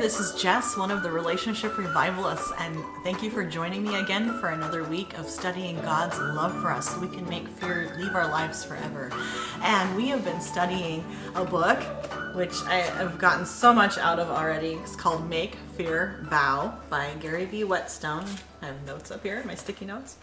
This is Jess, one of the Relationship Revivalists, and thank you for joining me again for another week of studying God's love for us so we can make fear leave our lives forever. And we have been studying a book which I have gotten so much out of already. It's called Make Fear Bow by Gary V. Whetstone. I have notes up here, my sticky notes.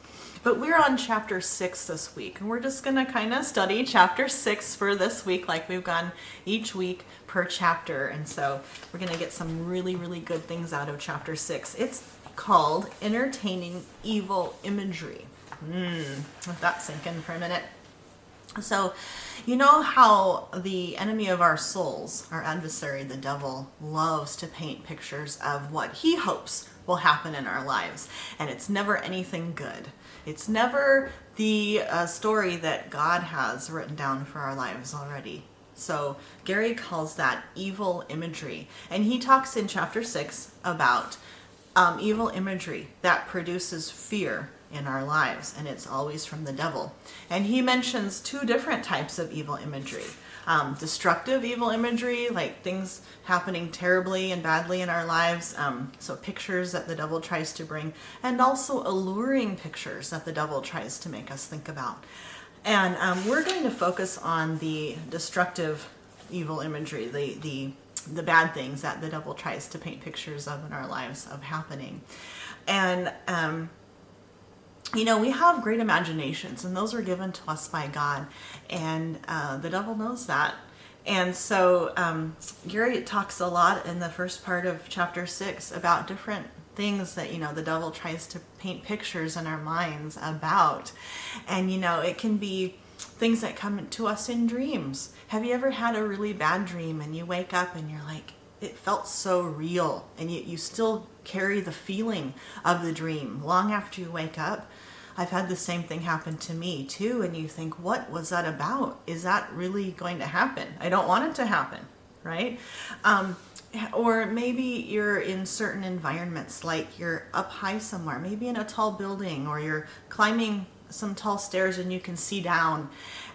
But we're on chapter 6 this week, and we're just going to kind of study chapter 6 for this week like we've gone each week per chapter. And so we're going to get some really, really good things out of chapter 6. It's called Entertaining Evil Imagery. Let that sink in for a minute. So, you know how the enemy of our souls, our adversary, the devil, loves to paint pictures of what he hopes will happen in our lives. And it's never anything good. It's never the story that God has written down for our lives already. So Gary calls that evil imagery. And he talks in chapter 6 about evil imagery that produces fear in our lives, and it's always from the devil. And he mentions two different types of evil imagery. Destructive evil imagery, like things happening terribly and badly in our lives, so pictures that the devil tries to bring, and also alluring pictures that the devil tries to make us think about. And we're going to focus on the destructive evil imagery, the bad things that the devil tries to paint pictures of in our lives of happening. And you know, we have great imaginations, and those are given to us by God, and the devil knows that. And so Gary talks a lot in the first part of chapter 6 about different things that, you know, the devil tries to paint pictures in our minds about. And, you know, it can be things that come to us in dreams. Have you ever had a really bad dream and you wake up and you're like, it felt so real, and you still carry the feeling of the dream long after you wake up? I've had the same thing happen to me too, and you think, what was that about? Is that really going to happen? I don't want it to happen, right? Or maybe you're in certain environments, like you're up high somewhere, maybe in a tall building, or you're climbing some tall stairs and you can see down,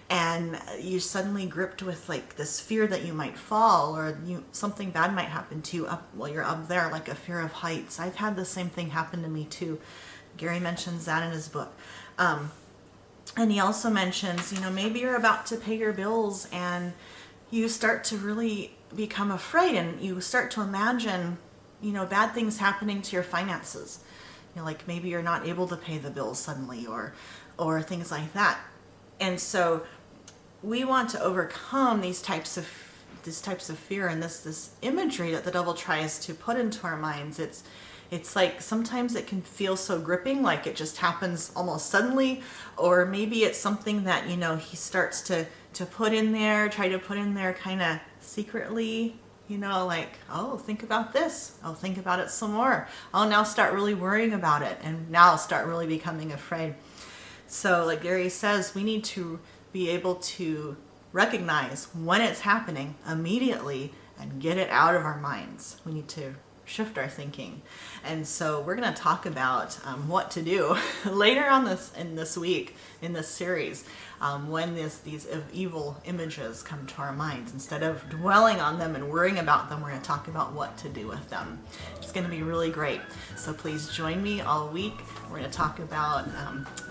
and you're suddenly gripped with like this fear that you might fall, or something bad might happen to you while you're up there, like a fear of heights. I've had the same thing happen to me too. Gary mentions that in his book. And he also mentions, you know, maybe you're about to pay your bills and you start to really become afraid, and you start to imagine, you know, bad things happening to your finances. You know, like maybe you're not able to pay the bills suddenly, or things like that. And so we want to overcome these types of fear and this imagery that the devil tries to put into our minds. It's like sometimes it can feel so gripping, like it just happens almost suddenly, or maybe it's something that, you know, he starts to put in there, try to put in there kind of secretly, you know, like, oh, think about this. Oh, think about it some more. Oh, now start really worrying about it, and now start really becoming afraid. So like Gary says, we need to be able to recognize when it's happening immediately and get it out of our minds. We need to shift our thinking. And so we're going to talk about what to do later on this week in this series, when these evil images come to our minds. Instead of dwelling on them and worrying about them, we're going to talk about what to do with them. It's going to be really great. So please join me all week. We're going to talk about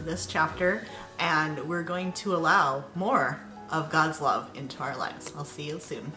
this chapter, and we're going to allow more of God's love into our lives. I'll see you soon.